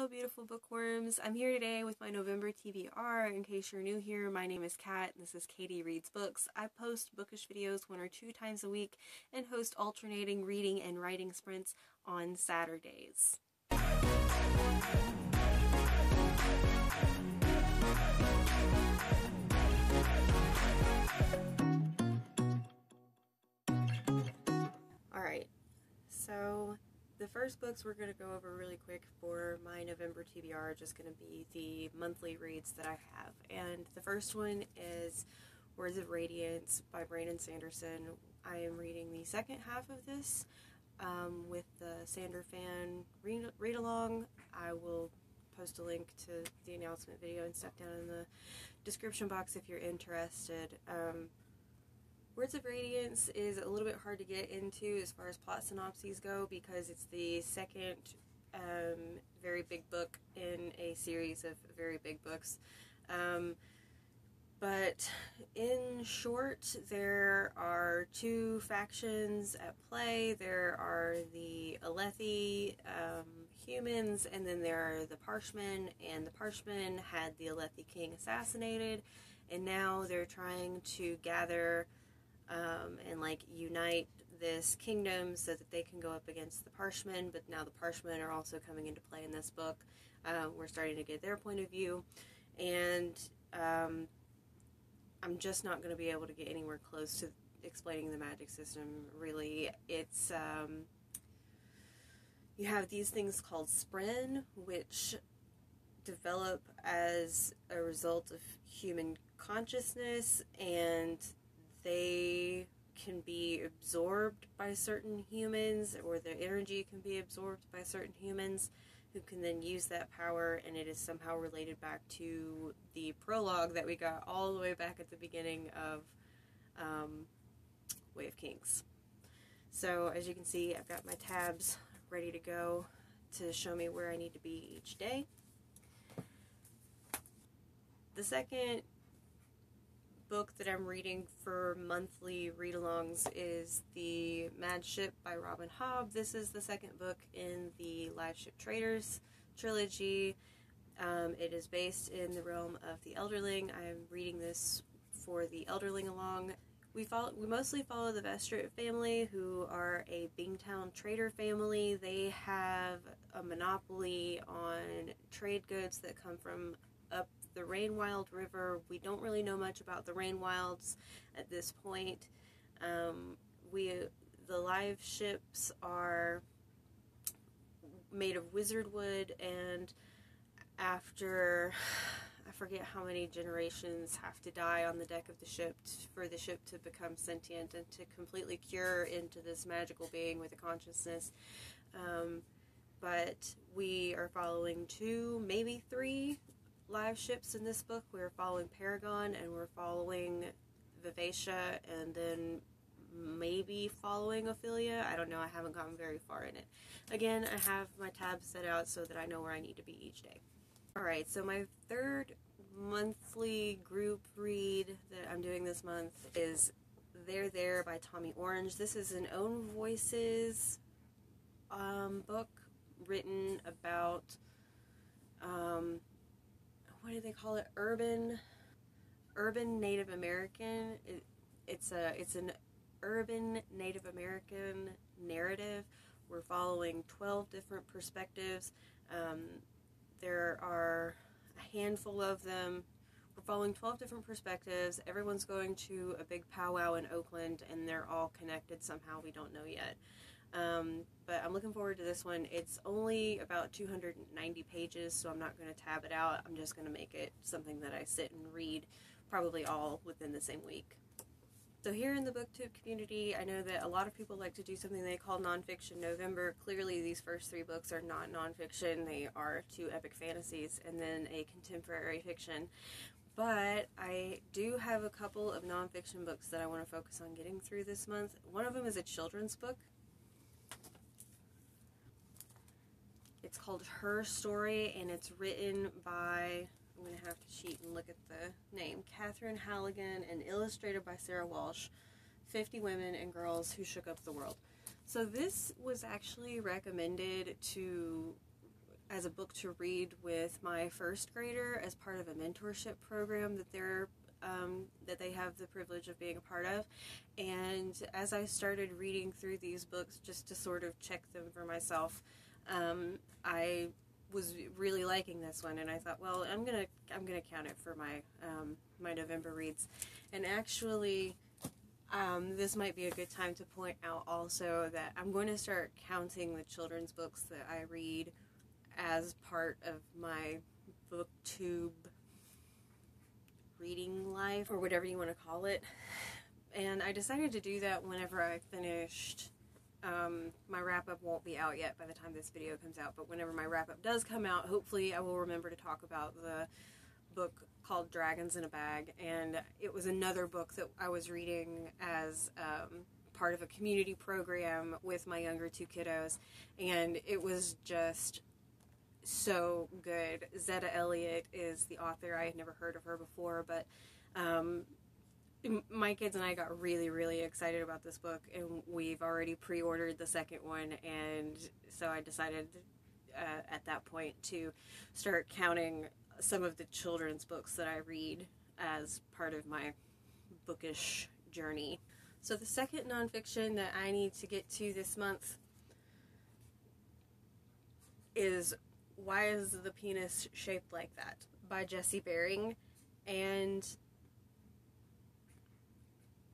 Hello beautiful bookworms, I'm here today with my November TBR. In case you're new here, my name is Kat and this is Katie Reads Books. I post bookish videos 1 or 2 times a week and host alternating reading and writing sprints on Saturdays. Alright, so the first books we're going to go over really quick for my November TBR are just going to be the monthly reads that I have. And the first one is Words of Radiance by Brandon Sanderson. I am reading the second half of this with the Sanderfan read-along. I will post a link to the announcement video and stuff down in the description box if you're interested. Words of Radiance is a little bit hard to get into as far as plot synopses go because it's the second very big book in a series of very big books. But in short, there are 2 factions at play. There are the Alethi humans, and then there are the Parshmen, and the Parshmen had the Alethi king assassinated, and now they're trying to gather and unite this kingdom so that they can go up against the Parshmen, but now the Parshmen are also coming into play in this book. We're starting to get their point of view, and I'm just not going to be able to get anywhere close to explaining the magic system, really. It's, you have these things called Spren, which develop as a result of human consciousness, and they can be absorbed by certain humans, or their energy can be absorbed by certain humans who can then use that power, and it is somehow related back to the prologue that we got all the way back at the beginning of Way of Kings. So as you can see, I've got my tabs ready to go to show me where I need to be each day. The second book that I'm reading for monthly read-alongs is the Mad Ship by Robin Hobb. This is the second book in the Live Ship Traders trilogy. It is based in the realm of the Elderling. I am reading this for the Elderling along. We mostly follow the Vestrit family, who are a Bingtown trader family. They have a monopoly on trade goods that come from up the Rainwild River. We don't really know much about the Rainwilds at this point. The live ships are made of wizard wood, and after I forget how many generations have to die on the deck of the ship for the ship to become sentient and to completely cure into this magical being with a consciousness. But we are following 2, maybe 3 live ships in this book. We're following Paragon, and we're following Vivacia, and then maybe following Ophelia. I don't know, I haven't gotten very far in it. Again, I have my tabs set out so that I know where I need to be each day. Alright, so my third monthly group read that I'm doing this month is There There by Tommy Orange. This is an own voices book written about what do they call it? Urban Native American. It's an urban Native American narrative. We're following 12 different perspectives. There are a handful of them. We're following 12 different perspectives. Everyone's going to a big powwow in Oakland, and they're all connected somehow. We don't know yet. But I'm looking forward to this one. It's only about 290 pages, so I'm not going to tab it out. I'm just going to make it something that I sit and read, probably all within the same week. So here in the BookTube community, I know that a lot of people like to do something they call Nonfiction November. Clearly these first 3 books are not nonfiction. They are 2 epic fantasies and then a contemporary fiction. But I do have a couple of nonfiction books that I want to focus on getting through this month. One of them is a children's book. It's called Her Story, and it's written by, I'm going to have to cheat and look at the name, Catherine Halligan, and illustrated by Sarah Walsh, 50 Women and Girls Who Shook Up the World. So this was actually recommended to as a book to read with my first grader as part of a mentorship program that they have the privilege of being a part of. And as I started reading through these books just to sort of check them for myself, I was really liking this one, and I thought, well, I'm gonna count it for my my November reads. And actually, this might be a good time to point out also that I'm going to start counting the children's books that I read as part of my booktube reading life, or whatever you want to call it. And I decided to do that whenever I finished. My wrap-up won't be out yet by the time this video comes out, but whenever my wrap-up does come out, hopefully I will remember to talk about the book called Dragons in a Bag. And it was another book that I was reading as part of a community program with my younger two kiddos, and it was just so good. Zetta Elliott is the author. I had never heard of her before, but my kids and I got really, really excited about this book, and we've already pre-ordered the second one, and so I decided at that point to start counting some of the children's books that I read as part of my bookish journey. So the second nonfiction that I need to get to this month is Why is the Penis Shaped Like That? By Jessie Baring. And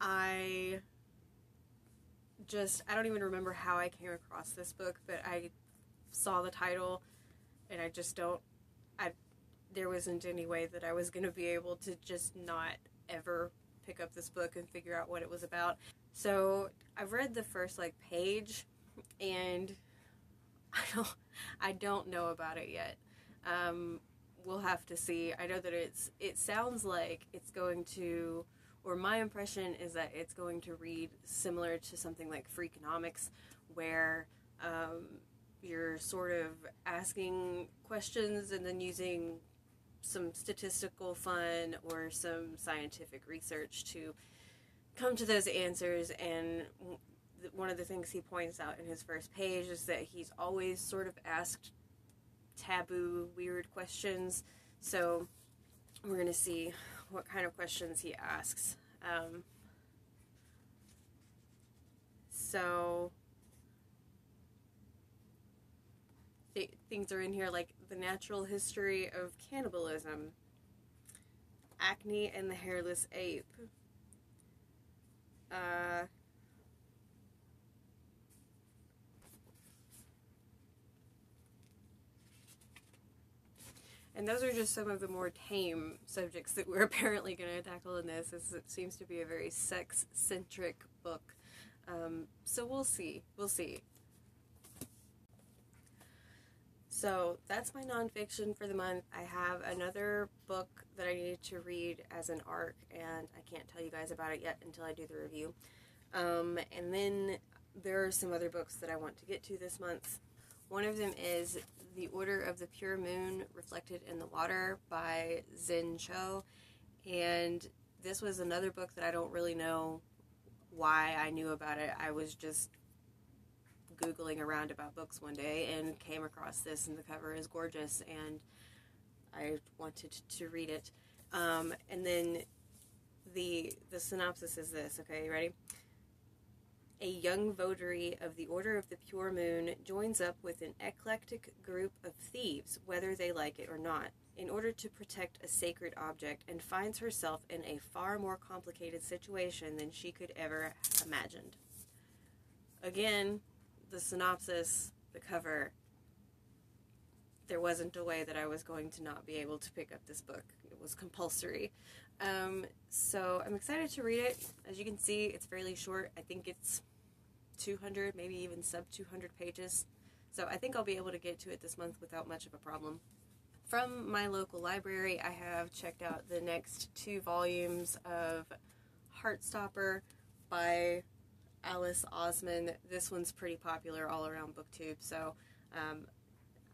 I don't even remember how I came across this book, but I saw the title, and there wasn't any way that I was going to be able to just not ever pick up this book and figure out what it was about. So I've read the first page, and I don't know about it yet. We'll have to see. I know that it sounds like it's going to, or my impression is that it's going to read similar to something like Freakonomics, where you're sort of asking questions and then using some statistical fun or some scientific research to come to those answers. And one of the things he points out in his first page is that he's always sort of asked taboo, weird questions. So we're going to see what kind of questions he asks. So things are in here like the natural history of cannibalism, acne and the hairless ape, and those are just some of the more tame subjects that we're apparently going to tackle in this, as it seems to be a very sex-centric book. So we'll see. So that's my nonfiction for the month. I have another book that I needed to read as an arc, and I can't tell you guys about it yet until I do the review. And then there are some other books that I want to get to this month. One of them is The Order of the Pure Moon Reflected in the Water by Zen Cho. And this was another book that I don't really know why I knew about it. I was just Googling around about books one day and came across this, and the cover is gorgeous, and I wanted to read it. And then the synopsis is this, okay, you ready? A young votary of the Order of the Pure Moon joins up with an eclectic group of thieves, whether they like it or not, in order to protect a sacred object, and finds herself in a far more complicated situation than she could ever have imagined. Again, the synopsis, the cover, there wasn't a way that I was going to not be able to pick up this book. It was compulsory. So I'm excited to read it. As you can see, it's fairly short. I think it's 200, maybe even sub 200 pages. So I think I'll be able to get to it this month without much of a problem. From my local library, I have checked out the next 2 volumes of Heartstopper by Alice Osman. This one's pretty popular all around BookTube, so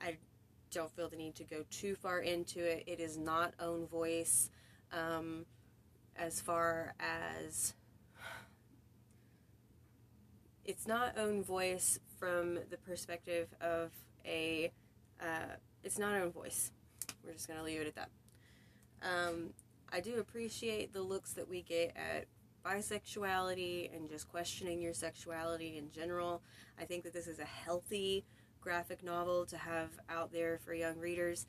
I don't feel the need to go too far into it. It is not own voice, as far as it's not own voice from the perspective of a It's not own voice. We're just going to leave it at that. I do appreciate the looks that we get at bisexuality and just questioning your sexuality in general. I think that this is a healthy graphic novel to have out there for young readers.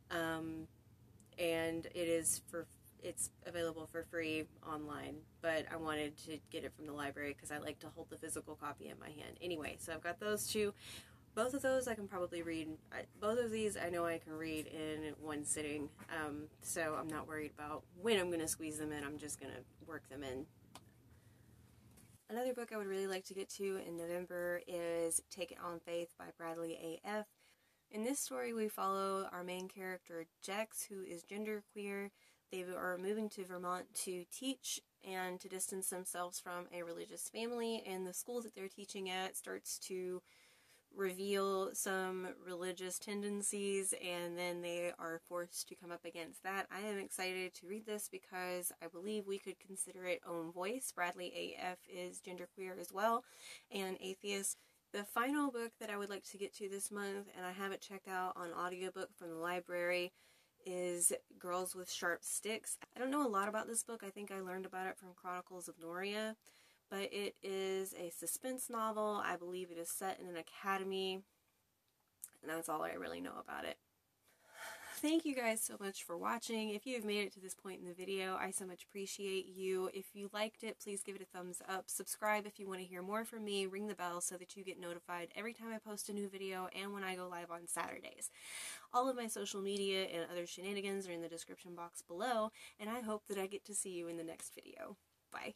And it's available for free online, but I wanted to get it from the library because I like to hold the physical copy in my hand. Anyway, so I've got those two. Both of those I can probably read. Both of these I know I can read in one sitting, so I'm not worried about when I'm going to squeeze them in. I'm just going to work them in. Another book I would really like to get to in November is Take It on Faith by Bradley A.F. In this story, we follow our main character, Jex, who is genderqueer. They are moving to Vermont to teach and to distance themselves from a religious family, and the school that they're teaching at starts to reveal some religious tendencies, and then they are forced to come up against that. I am excited to read this because I believe we could consider it own voice. Bradley A.F. is genderqueer as well, and atheist. The final book that I would like to get to this month, and I have it checked out on audiobook from the library, is Girls with Sharp Sticks. I don't know a lot about this book. I think I learned about it from Chronicles of Noria, but it is a suspense novel. I believe it is set in an academy, and that's all I really know about it. Thank you guys so much for watching. If you have made it to this point in the video, I so much appreciate you. If you liked it, please give it a thumbs up. Subscribe if you want to hear more from me. Ring the bell so that you get notified every time I post a new video and when I go live on Saturdays. All of my social media and other shenanigans are in the description box below, and I hope that I get to see you in the next video. Bye.